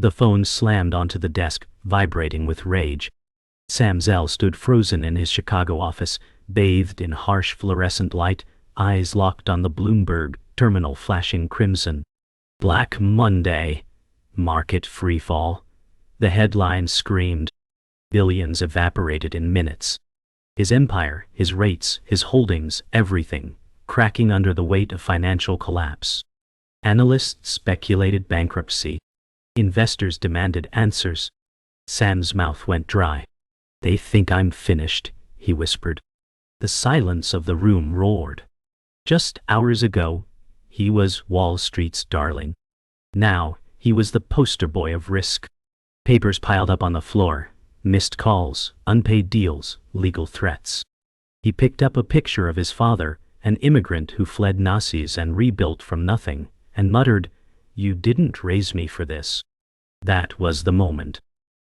The phone slammed onto the desk, vibrating with rage. Zell stood frozen in his Chicago office, bathed in harsh fluorescent light, eyes locked on the Bloomberg terminal flashing crimson. Black Monday. Market freefall. The headline screamed. Billions evaporated in minutes. His empire, his rates, his holdings, everything, cracking under the weight of financial collapse. Analysts speculated bankruptcy. Investors demanded answers. Sam's mouth went dry. "They think I'm finished," he whispered. The silence of the room roared. Just hours ago, he was Wall Street's darling. Now, he was the poster boy of risk. Papers piled up on the floor, missed calls, unpaid deals, legal threats. He picked up a picture of his father, an immigrant who fled Nazis and rebuilt from nothing, and muttered, "You didn't raise me for this." That was the moment.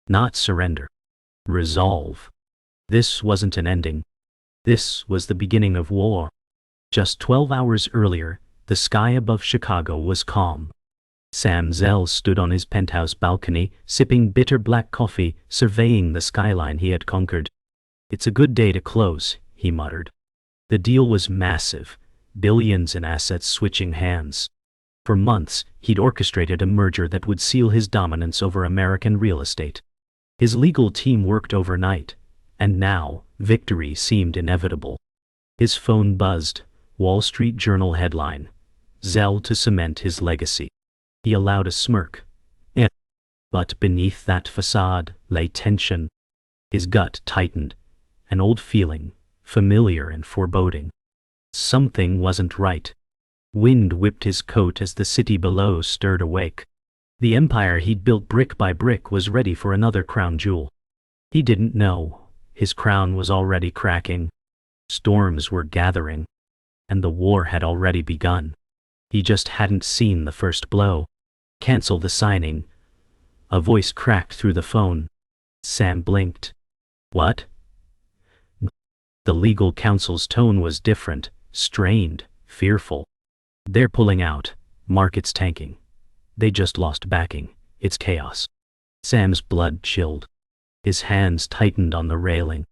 Not surrender. Resolve. This wasn't an ending. This was the beginning of war. Just 12 hours earlier, the sky above Chicago was calm. Zell stood on his penthouse balcony, sipping bitter black coffee, surveying the skyline he had conquered. "It's a good day to close," he muttered. The deal was massive, billions in assets switching hands. For months, he'd orchestrated a merger that would seal his dominance over American real estate. His legal team worked overnight, and now, victory seemed inevitable. His phone buzzed, Wall Street Journal headline, "Zell to cement his legacy." He allowed a smirk. But beneath that facade lay tension. His gut tightened, an old feeling, familiar and foreboding. Something wasn't right. Wind whipped his coat as the city below stirred awake. The empire he'd built brick by brick was ready for another crown jewel. He didn't know. His crown was already cracking. Storms were gathering. And the war had already begun. He just hadn't seen the first blow. "Cancel the signing." A voice cracked through the phone. Sam blinked. "What?" The legal counsel's tone was different, strained, fearful. "They're pulling out. Market's tanking. They just lost backing. It's chaos." Sam's blood chilled. His hands tightened on the railing.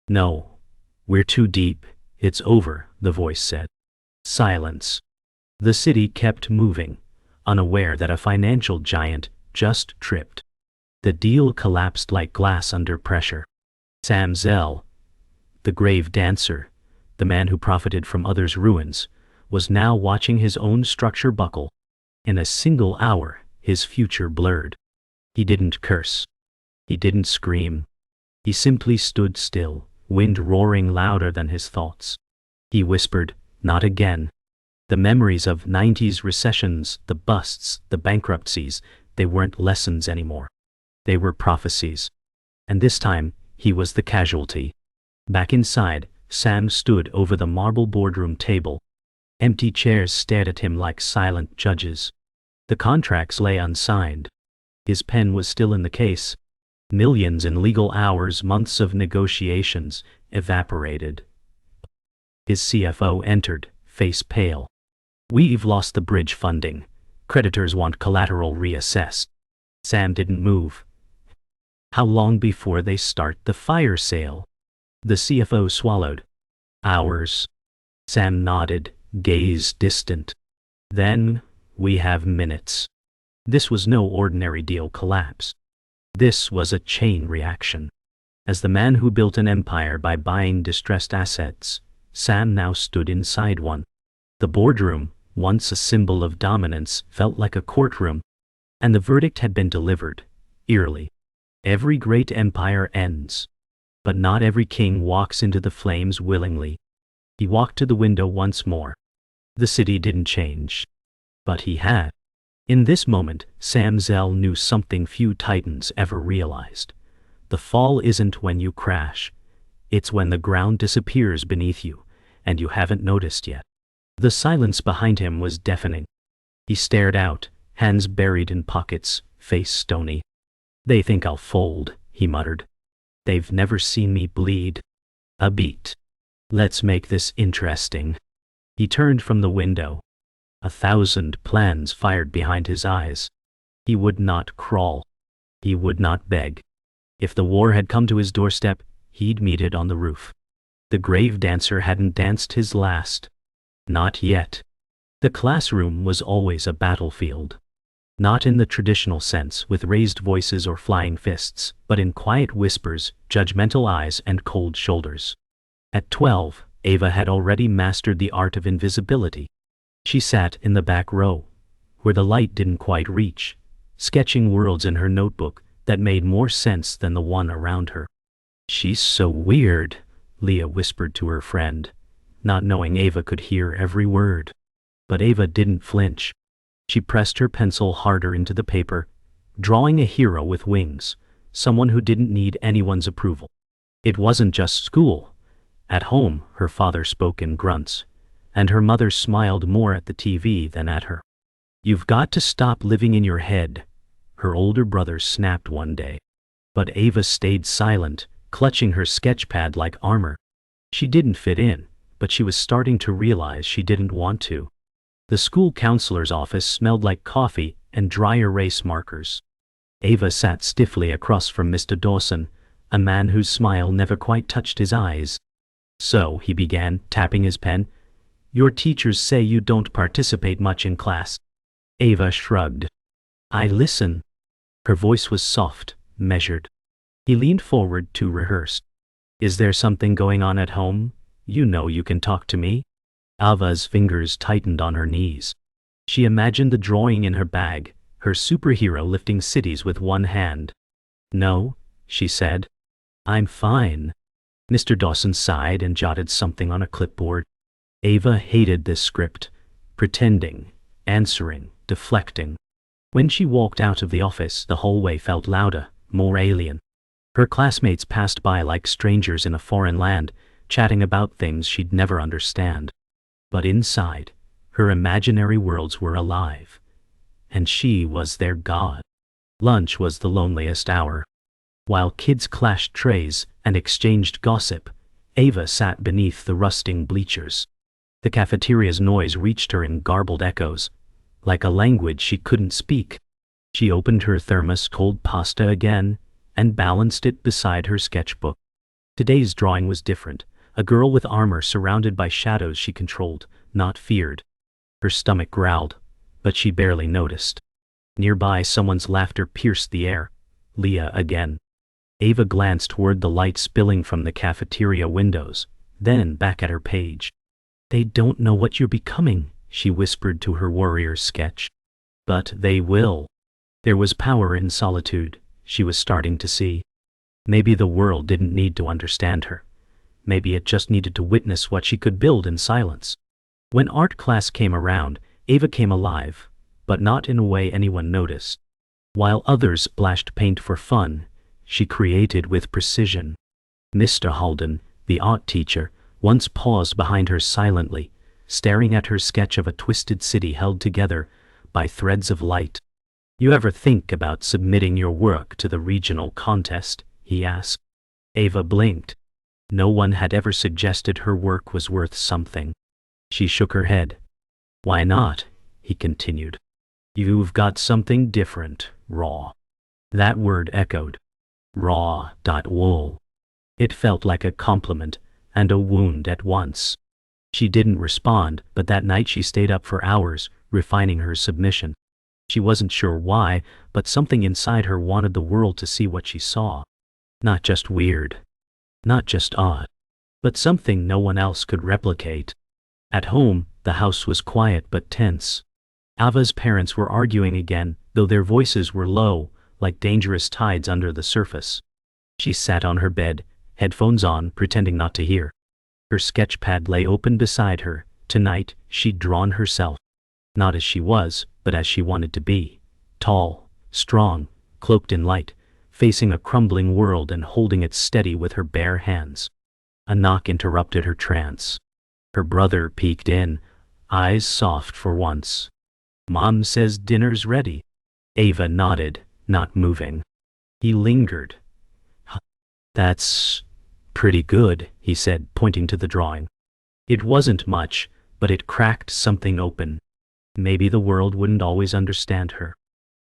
"No. We're too deep. It's over," the voice said. Silence. The city kept moving, unaware that a financial giant just tripped. The deal collapsed like glass under pressure. Zell, the grave dancer, the man who profited from others' ruins, was now watching his own structure buckle. In a single hour, his future blurred. He didn't curse. He didn't scream. He simply stood still, wind roaring louder than his thoughts. He whispered, "Not again." The memories of 90s recessions, the busts, the bankruptcies, they weren't lessons anymore. They were prophecies. And this time, he was the casualty. Back inside, Sam stood over the marble boardroom table. Empty chairs stared at him like silent judges. The contracts lay unsigned. His pen was still in the case. Millions in legal hours, months of negotiations, evaporated. His CFO entered, face pale. "We've lost the bridge funding. Creditors want collateral reassessed." Sam didn't move. "How long before they start the fire sale?" The CFO swallowed. "Hours." Sam nodded, gaze distant. "Then, we have minutes." This was no ordinary deal collapse. This was a chain reaction. As the man who built an empire by buying distressed assets, Sam now stood inside one. The boardroom, once a symbol of dominance, felt like a courtroom. And the verdict had been delivered, eerily. Every great empire ends. But not every king walks into the flames willingly. He walked to the window once more. The city didn't change. But he had. In this moment, Zell knew something few titans ever realized. The fall isn't when you crash. It's when the ground disappears beneath you, and you haven't noticed yet. The silence behind him was deafening. He stared out, hands buried in pockets, face stony. "They think I'll fold," he muttered. "They've never seen me bleed. A beat. Let's make this interesting." He turned from the window. 1,000 plans fired behind his eyes. He would not crawl. He would not beg. If the war had come to his doorstep, he'd meet it on the roof. The grave dancer hadn't danced his last. Not yet. The classroom was always a battlefield. Not in the traditional sense, with raised voices or flying fists, but in quiet whispers, judgmental eyes, and cold shoulders. At 12, Ava had already mastered the art of invisibility. She sat in the back row, where the light didn't quite reach, sketching worlds in her notebook that made more sense than the one around her. "She's so weird," Leah whispered to her friend, not knowing Ava could hear every word. But Ava didn't flinch. She pressed her pencil harder into the paper, drawing a hero with wings, someone who didn't need anyone's approval. It wasn't just school. At home, her father spoke in grunts, and her mother smiled more at the TV than at her. "You've got to stop living in your head," her older brother snapped one day. But Ava stayed silent, clutching her sketchpad like armor. She didn't fit in, but she was starting to realize she didn't want to. The school counselor's office smelled like coffee and dry erase markers. Ava sat stiffly across from Mr. Dawson, a man whose smile never quite touched his eyes. "So," he began, tapping his pen, "your teachers say you don't participate much in class." Ava shrugged. "I listen." Her voice was soft, measured. He leaned forward to rehearse. "Is there something going on at home? You know you can talk to me." Ava's fingers tightened on her knees. She imagined the drawing in her bag, her superhero lifting cities with one hand. "No," she said. "I'm fine." Mr. Dawson sighed and jotted something on a clipboard. Ava hated this script. Pretending, answering, deflecting. When she walked out of the office, the hallway felt louder, more alien. Her classmates passed by like strangers in a foreign land, chatting about things she'd never understand. But inside, her imaginary worlds were alive. And she was their god. Lunch was the loneliest hour. While kids clashed trays and exchanged gossip, Ava sat beneath the rusting bleachers. The cafeteria's noise reached her in garbled echoes, like a language she couldn't speak. She opened her thermos cold pasta again and balanced it beside her sketchbook. Today's drawing was different. A girl with armor surrounded by shadows she controlled, not feared. Her stomach growled, but she barely noticed. Nearby, someone's laughter pierced the air. Leah again. Ava glanced toward the light spilling from the cafeteria windows, then back at her page. "They don't know what you're becoming," she whispered to her warrior sketch. "But they will." There was power in solitude, she was starting to see. Maybe the world didn't need to understand her. Maybe it just needed to witness what she could build in silence. When art class came around, Ava came alive, but not in a way anyone noticed. While others splashed paint for fun, she created with precision. Mr. Halden, the art teacher, once paused behind her silently, staring at her sketch of a twisted city held together by threads of light. "You ever think about submitting your work to the regional contest?" he asked. Ava blinked. No one had ever suggested her work was worth something. She shook her head. "Why not?" he continued. "You've got something different, raw." That word echoed. Raw. Wool. It felt like a compliment and a wound at once. She didn't respond, but that night she stayed up for hours, refining her submission. She wasn't sure why, but something inside her wanted the world to see what she saw. Not just weird. Not just odd. But something no one else could replicate. At home, the house was quiet but tense. Ava's parents were arguing again, though their voices were low, like dangerous tides under the surface. She sat on her bed, headphones on, pretending not to hear. Her sketchpad lay open beside her. Tonight, she'd drawn herself. Not as she was, but as she wanted to be. Tall, strong, cloaked in light, facing a crumbling world and holding it steady with her bare hands. A knock interrupted her trance. Her brother peeked in, eyes soft for once. "Mom says dinner's ready." Ava nodded, not moving. He lingered. "That's pretty good," he said, pointing to the drawing. It wasn't much, but it cracked something open. Maybe the world wouldn't always understand her.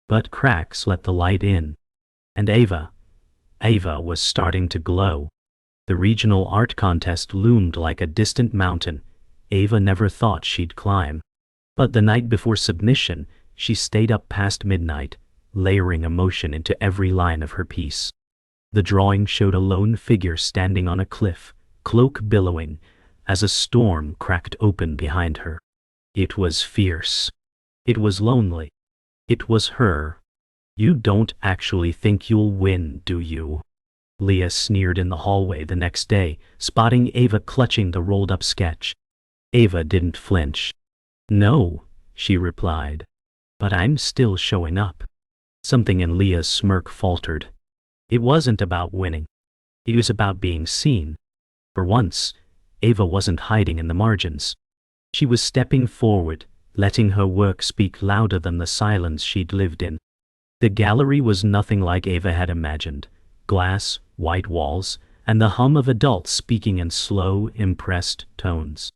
But cracks let the light in. And Ava was starting to glow. The regional art contest loomed like a distant mountain Ava never thought she'd climb. But the night before submission, she stayed up past midnight, layering emotion into every line of her piece. The drawing showed a lone figure standing on a cliff, cloak billowing, as a storm cracked open behind her. It was fierce. It was lonely. It was her. "You don't actually think you'll win, do you?" Leah sneered in the hallway the next day, spotting Ava clutching the rolled-up sketch. Ava didn't flinch. "No," she replied, "but I'm still showing up." Something in Leah's smirk faltered. It wasn't about winning. It was about being seen. For once, Ava wasn't hiding in the margins. She was stepping forward, letting her work speak louder than the silence she'd lived in. The gallery was nothing like Ava had imagined. Glass, white walls, and the hum of adults speaking in slow, impressed tones.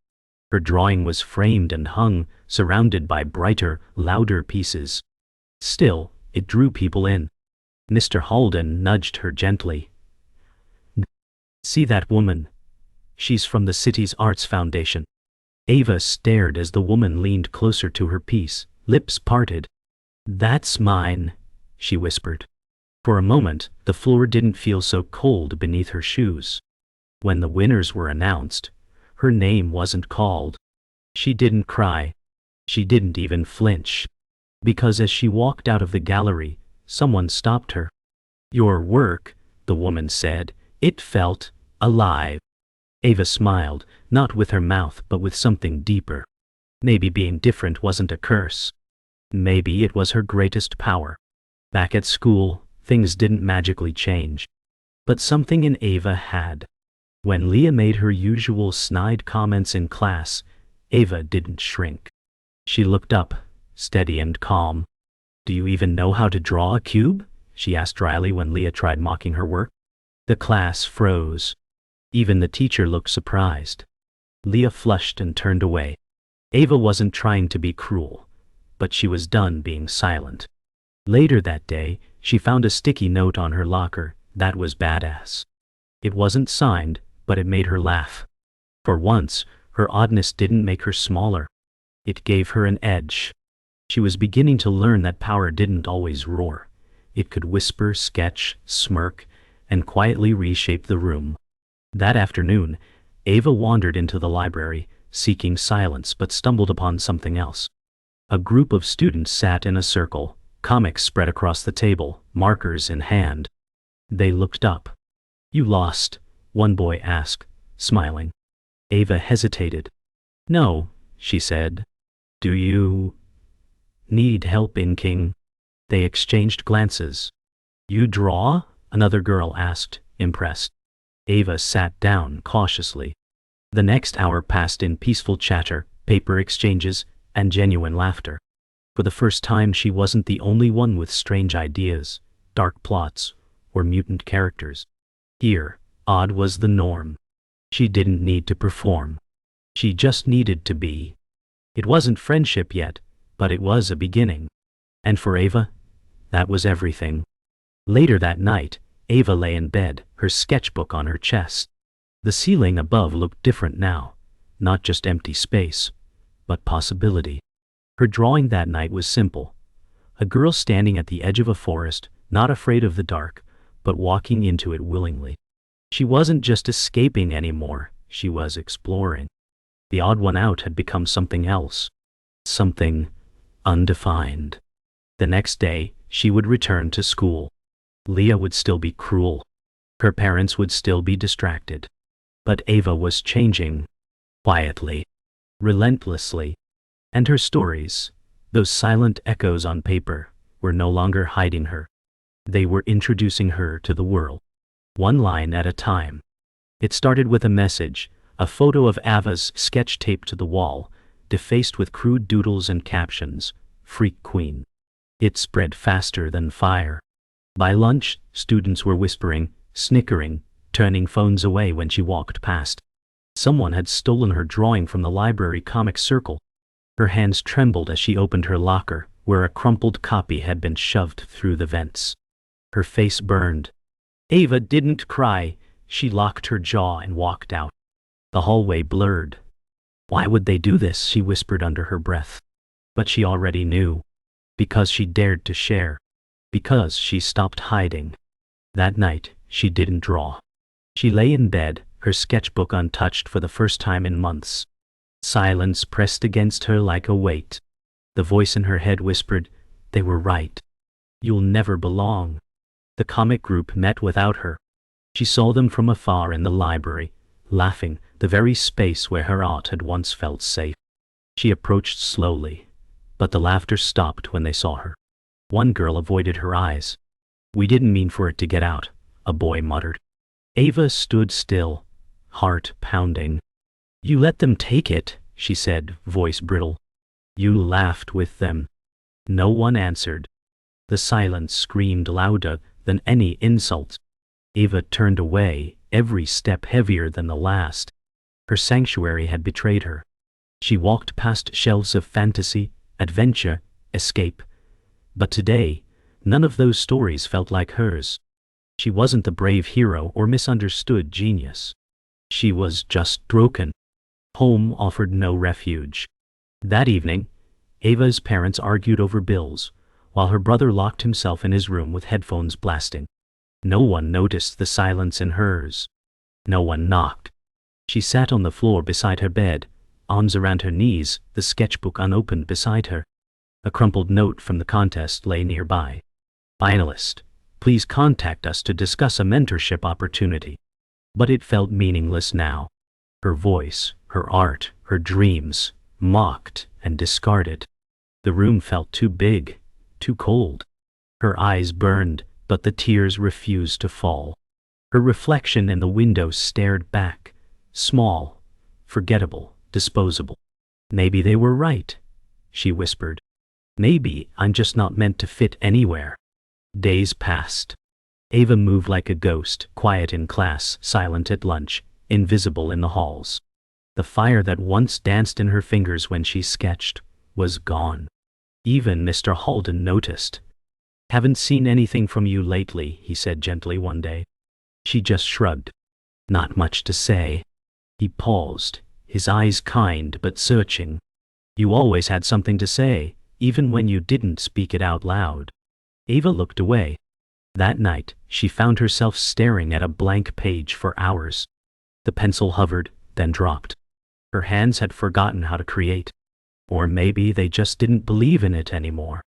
Her drawing was framed and hung, surrounded by brighter, louder pieces. Still, it drew people in. Mr. Halden nudged her gently. "See that woman? She's from the city's Arts Foundation." Ava stared as the woman leaned closer to her piece, lips parted. "That's mine," she whispered. For a moment, the floor didn't feel so cold beneath her shoes. When the winners were announced, her name wasn't called. She didn't cry. She didn't even flinch. Because as she walked out of the gallery, someone stopped her. "Your work," the woman said. "It felt alive." Ava smiled, not with her mouth but with something deeper. Maybe being different wasn't a curse. Maybe it was her greatest power. Back at school, things didn't magically change. But something in Ava had. When Leah made her usual snide comments in class, Ava didn't shrink. She looked up, steady and calm. "Do you even know how to draw a cube?" she asked dryly when Leah tried mocking her work. The class froze. Even the teacher looked surprised. Leah flushed and turned away. Ava wasn't trying to be cruel, but she was done being silent. Later that day, she found a sticky note on her locker that was badass. It wasn't signed, but it made her laugh. For once, her oddness didn't make her smaller. It gave her an edge. She was beginning to learn that power didn't always roar. It could whisper, sketch, smirk, and quietly reshape the room. That afternoon, Ava wandered into the library, seeking silence but stumbled upon something else. A group of students sat in a circle, comics spread across the table, markers in hand. They looked up. "You lost?" one boy asked, smiling. Ava hesitated. "No," she said. "Do you need help inking?" They exchanged glances. "You draw?" another girl asked, impressed. Ava sat down cautiously. The next hour passed in peaceful chatter, paper exchanges, and genuine laughter. For the first time she wasn't the only one with strange ideas, dark plots, or mutant characters. Here, odd was the norm. She didn't need to perform. She just needed to be. It wasn't friendship yet, but it was a beginning. And for Ava, that was everything. Later that night, Ava lay in bed, her sketchbook on her chest. The ceiling above looked different now, not just empty space, but possibility. Her drawing that night was simple. A girl standing at the edge of a forest, not afraid of the dark, but walking into it willingly. She wasn't just escaping anymore, she was exploring. The odd one out had become something else. Something undefined. The next day, she would return to school. Leah would still be cruel. Her parents would still be distracted. But Ava was changing. Quietly. Relentlessly. And her stories, those silent echoes on paper, were no longer hiding her. They were introducing her to the world. One line at a time. It started with a message, a photo of Ava's sketch taped to the wall, defaced with crude doodles and captions, "Freak Queen." It spread faster than fire. By lunch, students were whispering, snickering, turning phones away when she walked past. Someone had stolen her drawing from the library comic circle. Her hands trembled as she opened her locker, where a crumpled copy had been shoved through the vents. Her face burned. Ava didn't cry. She locked her jaw and walked out. The hallway blurred. Why would they do this? She whispered under her breath. But she already knew. Because she dared to share. Because she stopped hiding. That night, she didn't draw. She lay in bed, her sketchbook untouched for the first time in months. Silence pressed against her like a weight. The voice in her head whispered, "They were right. You'll never belong." The comic group met without her. She saw them from afar in the library, laughing, the very space where her art had once felt safe. She approached slowly, but the laughter stopped when they saw her. One girl avoided her eyes. "We didn't mean for it to get out," a boy muttered. Ava stood still, heart pounding. "You let them take it," she said, voice brittle. "You laughed with them." No one answered. The silence screamed louder than any insult. Ava turned away, every step heavier than the last. Her sanctuary had betrayed her. She walked past shelves of fantasy, adventure, escape. But today, none of those stories felt like hers. She wasn't the brave hero or misunderstood genius. She was just broken. Home offered no refuge. That evening, Ava's parents argued over bills, while her brother locked himself in his room with headphones blasting. No one noticed the silence in hers. No one knocked. She sat on the floor beside her bed, arms around her knees, the sketchbook unopened beside her. A crumpled note from the contest lay nearby. "Finalist, please contact us to discuss a mentorship opportunity." But it felt meaningless now. Her voice, her art, her dreams, mocked and discarded. The room felt too big, too cold. Her eyes burned, but the tears refused to fall. Her reflection in the window stared back, small, forgettable, disposable. "Maybe they were right," she whispered. "Maybe I'm just not meant to fit anywhere." Days passed. Ava moved like a ghost, quiet in class, silent at lunch, invisible in the halls. The fire that once danced in her fingers when she sketched was gone. Even Mr. Halden noticed. "Haven't seen anything from you lately," he said gently one day. She just shrugged. "Not much to say." He paused, his eyes kind but searching. "You always had something to say, even when you didn't speak it out loud." Ava looked away. That night, she found herself staring at a blank page for hours. The pencil hovered, then dropped. Her hands had forgotten how to create. Or maybe they just didn't believe in it anymore.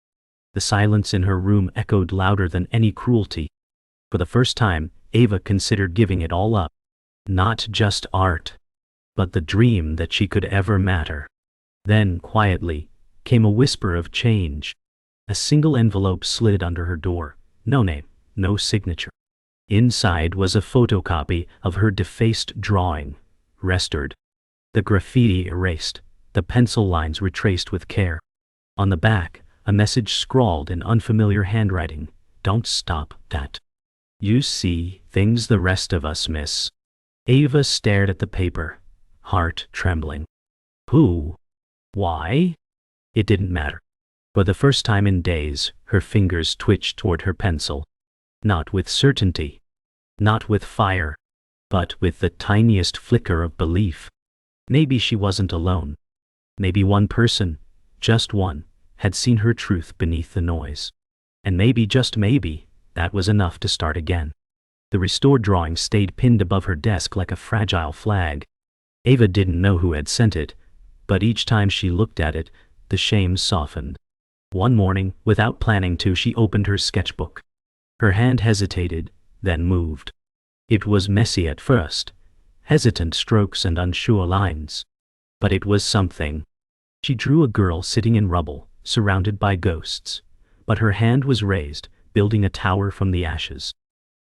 The silence in her room echoed louder than any cruelty. For the first time, Ava considered giving it all up. Not just art, but the dream that she could ever matter. Then, quietly, came a whisper of change. A single envelope slid under her door. No name, no signature. Inside was a photocopy of her defaced drawing, restored. The graffiti erased, the pencil lines retraced with care. On the back, a message scrawled in unfamiliar handwriting. "Don't stop that. You see things the rest of us miss." Ava stared at the paper, heart trembling. Who? Why? It didn't matter. For the first time in days, her fingers twitched toward her pencil. Not with certainty, not with fire, but with the tiniest flicker of belief. Maybe she wasn't alone. Maybe one person, just one, had seen her truth beneath the noise. And maybe, just maybe, that was enough to start again. The restored drawing stayed pinned above her desk like a fragile flag. Ava didn't know who had sent it, but each time she looked at it, the shame softened. One morning, without planning to, she opened her sketchbook. Her hand hesitated, then moved. It was messy at first, hesitant strokes and unsure lines. But it was something. She drew a girl sitting in rubble, surrounded by ghosts. But her hand was raised, building a tower from the ashes.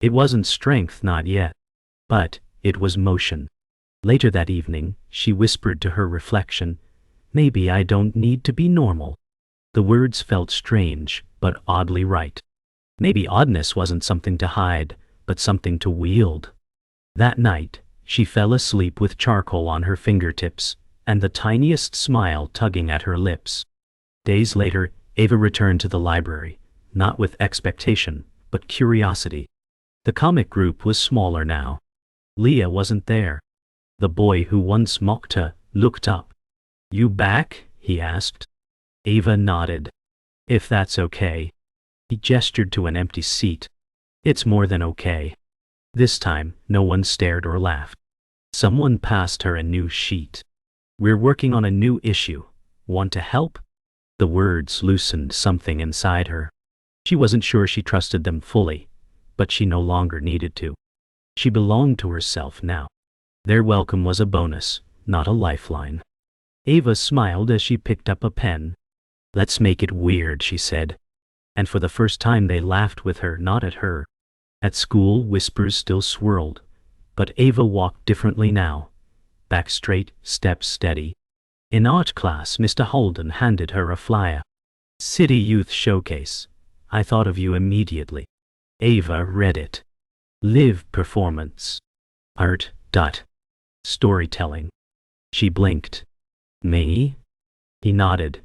It wasn't strength, not yet. But it was motion. Later that evening, she whispered to her reflection, "Maybe I don't need to be normal." The words felt strange, but oddly right. Maybe oddness wasn't something to hide, but something to wield. That night, she fell asleep with charcoal on her fingertips, and the tiniest smile tugging at her lips. Days later, Ava returned to the library, not with expectation, but curiosity. The comic group was smaller now. Leah wasn't there. The boy who once mocked her looked up. "You back?" he asked. Ava nodded. "If that's okay." He gestured to an empty seat. "It's more than okay." This time, no one stared or laughed. Someone passed her a new sheet. "We're working on a new issue. Want to help?" The words loosened something inside her. She wasn't sure she trusted them fully, but she no longer needed to. She belonged to herself now. Their welcome was a bonus, not a lifeline. Ava smiled as she picked up a pen. "Let's make it weird," she said. And for the first time they laughed with her, not at her. At school, whispers still swirled, but Ava walked differently now. Back straight, steps steady. In art class, Mr. Holden handed her a flyer. "City Youth Showcase. I thought of you immediately." Ava read it. "Live performance. Art. Storytelling." She blinked. "Me?" He nodded.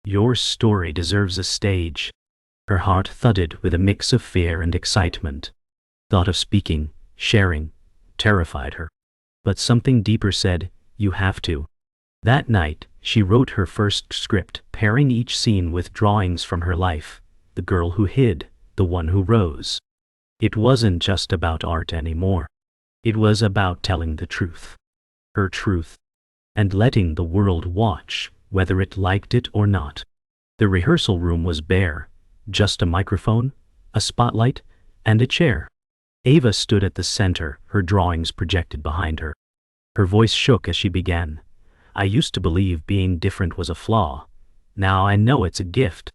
"Your story deserves a stage." Her heart thudded with a mix of fear and excitement. Thought of speaking, sharing, terrified her. But something deeper said, "You have to." That night, she wrote her first script, pairing each scene with drawings from her life. The girl who hid, the one who rose. It wasn't just about art anymore. It was about telling the truth. Her truth. And letting the world watch, whether it liked it or not. The rehearsal room was bare. Just a microphone, a spotlight, and a chair. Ava stood at the center, her drawings projected behind her. Her voice shook as she began. "I used to believe being different was a flaw. Now I know it's a gift."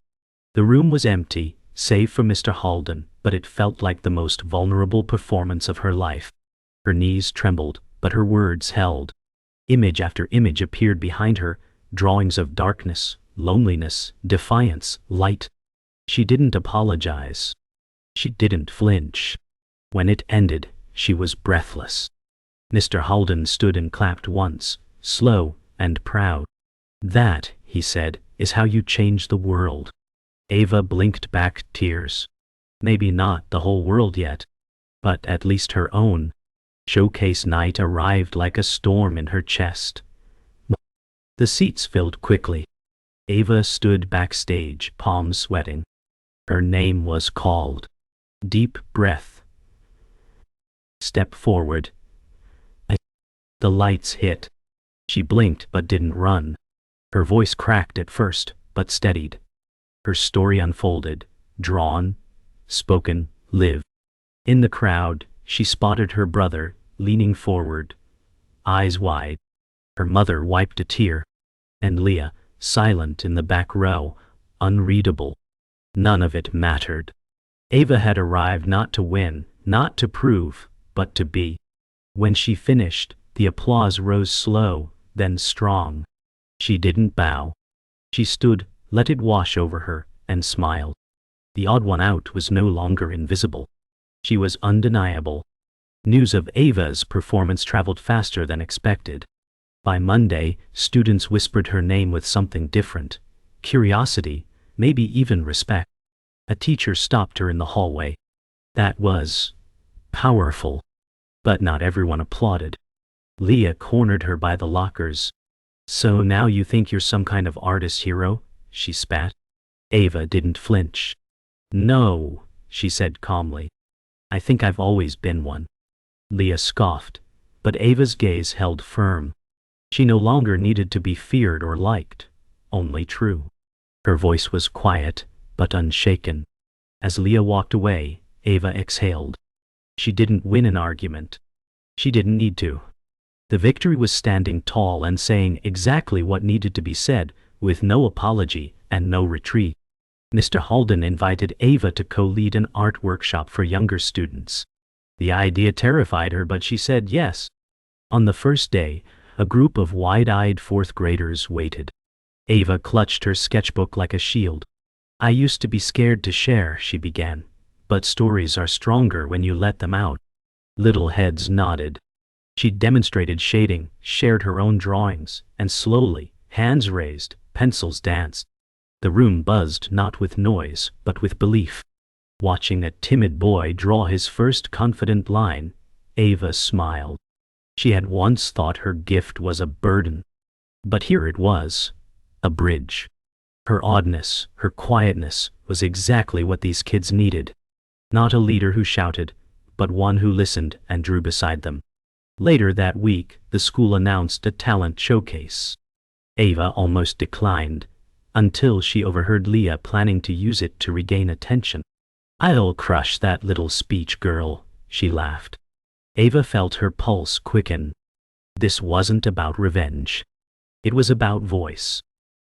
The room was empty, save for Mr. Holden, but it felt like the most vulnerable performance of her life. Her knees trembled, but her words held. Image after image appeared behind her, drawings of darkness, loneliness, defiance, light. She didn't apologize. She didn't flinch. When it ended, she was breathless. Mr. Holden stood and clapped once, slow and proud. "That," he said, "is how you change the world." Ava blinked back tears. Maybe not the whole world yet, but at least her own. Showcase night arrived like a storm in her chest. The seats filled quickly. Ava stood backstage, palms sweating. Her name was called. Deep breath. Step forward. The lights hit. She blinked but didn't run. Her voice cracked at first, but steadied. Her story unfolded, drawn, spoken, lived. In the crowd, she spotted her brother, leaning forward, eyes wide. Her mother wiped a tear. And Leah, silent in the back row, unreadable. None of it mattered. Ava had arrived not to win, not to prove, but to be. When she finished, the applause rose slow, then strong. She didn't bow. She stood, let it wash over her, and smiled. The odd one out was no longer invisible. She was undeniable. News of Ava's performance traveled faster than expected. By Monday, students whispered her name with something different. Curiosity, maybe even respect. A teacher stopped her in the hallway. That was powerful. But not everyone applauded. Leah cornered her by the lockers. "So now you think you're some kind of artist hero?" she spat. Ava didn't flinch. "No," she said calmly. "I think I've always been one." Leah scoffed, but Ava's gaze held firm. She no longer needed to be feared or liked, only true. Her voice was quiet, but unshaken. As Leah walked away, Ava exhaled. She didn't win an argument. She didn't need to. The victory was standing tall and saying exactly what needed to be said, with no apology and no retreat. Mr. Holden invited Ava to co-lead an art workshop for younger students. The idea terrified her, but she said yes. On the first day, a group of wide-eyed fourth graders waited. Ava clutched her sketchbook like a shield. "I used to be scared to share," she began. "But stories are stronger when you let them out." Little heads nodded. She demonstrated shading, shared her own drawings, and slowly, hands raised, pencils danced. The room buzzed not with noise, but with belief. Watching a timid boy draw his first confident line, Ava smiled. She had once thought her gift was a burden. But here it was, a bridge. Her oddness, her quietness, was exactly what these kids needed. Not a leader who shouted, but one who listened and drew beside them. Later that week, the school announced a talent showcase. Ava almost declined, until she overheard Leah planning to use it to regain attention. "I'll crush that little speech girl," she laughed. Ava felt her pulse quicken. This wasn't about revenge. It was about voice.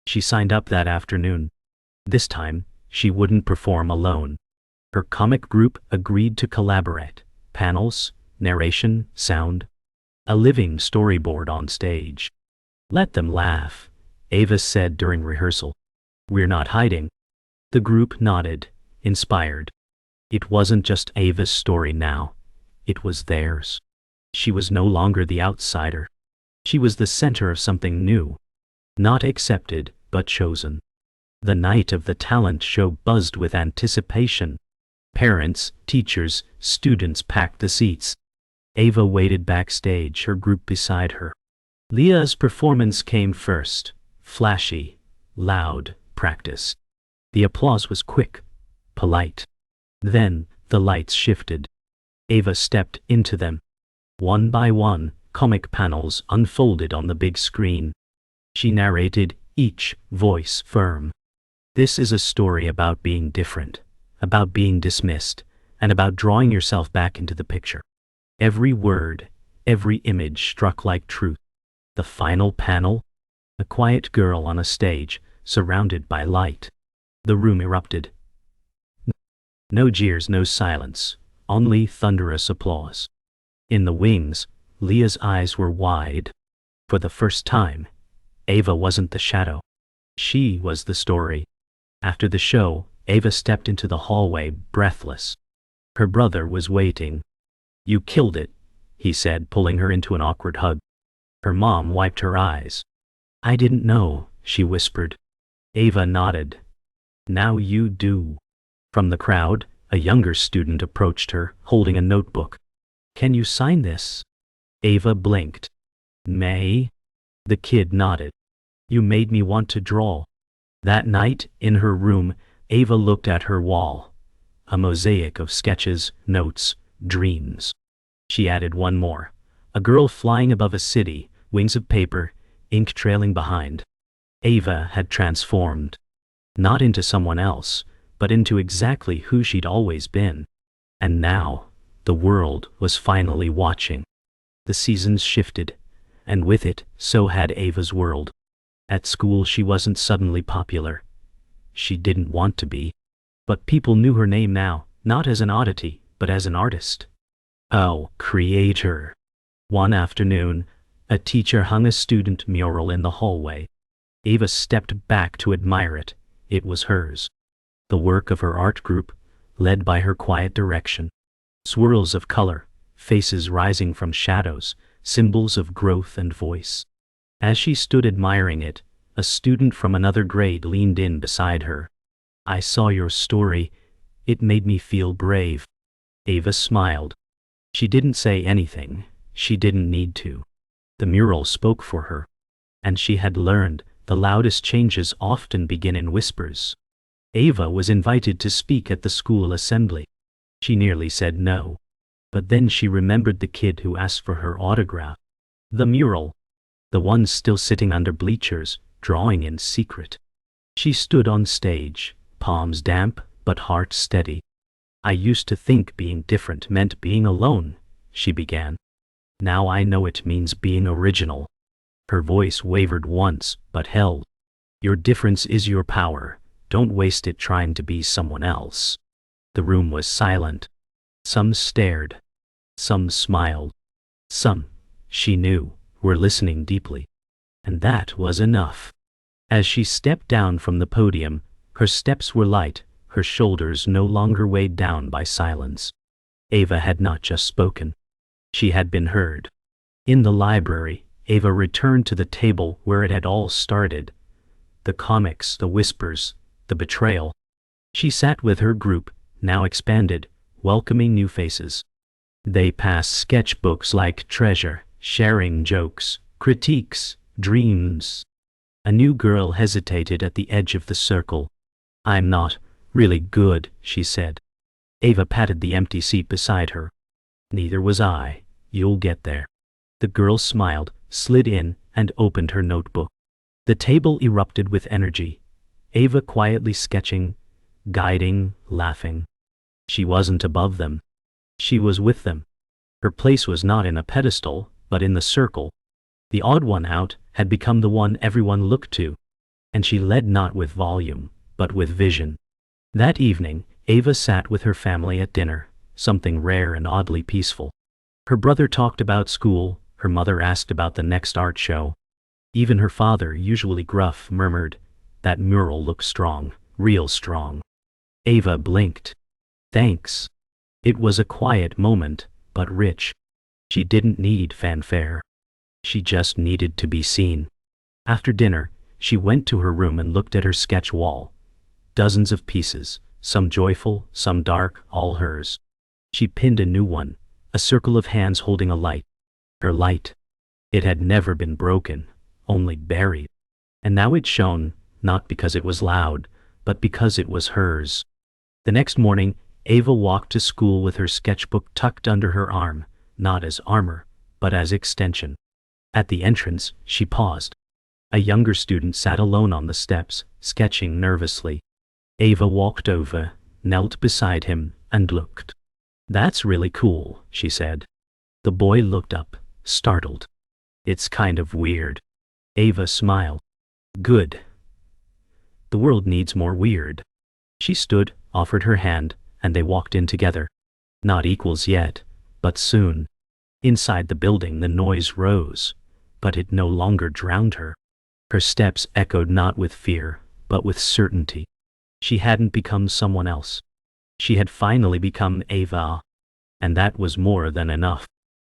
She signed up that afternoon. This time, she wouldn't perform alone. Her comic group agreed to collaborate. Panels, narration, sound. A living storyboard on stage. "Let them laugh," Ava said during rehearsal. "We're not hiding." The group nodded, inspired. It wasn't just Ava's story now. It was theirs. She was no longer the outsider. She was the center of something new. Not accepted, but chosen. The night of the talent show buzzed with anticipation. Parents, teachers, students packed the seats. Ava waited backstage, her group beside her. Leah's performance came first. Flashy, loud, practiced. The applause was quick, polite. Then, the lights shifted. Ava stepped into them. One by one, comic panels unfolded on the big screen. She narrated, each voice firm. "This is a story about being different, about being dismissed, and about drawing yourself back into the picture." Every word, every image struck like truth. The final panel? A quiet girl on a stage, surrounded by light. The room erupted. No jeers, no silence, only thunderous applause. In the wings, Leah's eyes were wide. For the first time, Ava wasn't the shadow. She was the story. After the show, Ava stepped into the hallway, breathless. Her brother was waiting. "You killed it," he said, pulling her into an awkward hug. Her mom wiped her eyes. "I didn't know," she whispered. Ava nodded. "Now you do." From the crowd, a younger student approached her, holding a notebook. "Can you sign this?" Ava blinked. "May?" The kid nodded. "You made me want to draw." That night, in her room, Ava looked at her wall. A mosaic of sketches, notes, dreams. She added one more. A girl flying above a city, wings of paper, ink trailing behind. Ava had transformed. Not into someone else, but into exactly who she'd always been. And now, the world was finally watching. The seasons shifted, and with it, so had Ava's world. At school she wasn't suddenly popular. She didn't want to be. But people knew her name now, not as an oddity, but as an artist. Oh, creator. One afternoon, a teacher hung a student mural in the hallway. Ava stepped back to admire it. It was hers. The work of her art group, led by her quiet direction. Swirls of color, faces rising from shadows, symbols of growth and voice. As she stood admiring it, a student from another grade leaned in beside her. "I saw your story. It made me feel brave." Ava smiled. She didn't say anything. She didn't need to. The mural spoke for her. And she had learned the loudest changes often begin in whispers. Ava was invited to speak at the school assembly. She nearly said no. But then she remembered the kid who asked for her autograph. The mural. The one still sitting under bleachers, drawing in secret. She stood on stage, palms damp, but heart steady. "I used to think being different meant being alone," she began. "Now I know it means being original." Her voice wavered once, but held. "Your difference is your power. Don't waste it trying to be someone else." The room was silent. Some stared. Some smiled. Some, she knew, were listening deeply. And that was enough. As she stepped down from the podium, her steps were light, her shoulders no longer weighed down by silence. Ava had not just spoken. She had been heard. In the library, Ava returned to the table where it had all started. The comics, the whispers, the betrayal. She sat with her group, now expanded, welcoming new faces. They passed sketchbooks like treasure, sharing jokes, critiques, dreams. A new girl hesitated at the edge of the circle. "I'm not really good," she said. Ava patted the empty seat beside her. "Neither was I. You'll get there." The girl smiled, slid in, and opened her notebook. The table erupted with energy. Ava quietly sketching, guiding, laughing. She wasn't above them. She was with them. Her place was not in a pedestal, but in the circle. The odd one out had become the one everyone looked to. And she led not with volume, but with vision. That evening, Ava sat with her family at dinner, something rare and oddly peaceful. Her brother talked about school, her mother asked about the next art show. Even her father, usually gruff, murmured, "That mural looks strong, real strong." Ava blinked. "Thanks." It was a quiet moment, but rich. She didn't need fanfare. She just needed to be seen. After dinner, she went to her room and looked at her sketch wall. Dozens of pieces, some joyful, some dark, all hers. She pinned a new one, a circle of hands holding a light. Her light. It had never been broken, only buried. And now it shone, not because it was loud, but because it was hers. The next morning, Ava walked to school with her sketchbook tucked under her arm, not as armor, but as extension. At the entrance, she paused. A younger student sat alone on the steps, sketching nervously. Ava walked over, knelt beside him, and looked. "That's really cool," she said. The boy looked up, startled. "It's kind of weird." Ava smiled. "Good. The world needs more weird." She stood, offered her hand, and they walked in together. Not equals yet, but soon. Inside the building the noise rose, but it no longer drowned her. Her steps echoed not with fear, but with certainty. She hadn't become someone else. She had finally become Ava. And that was more than enough.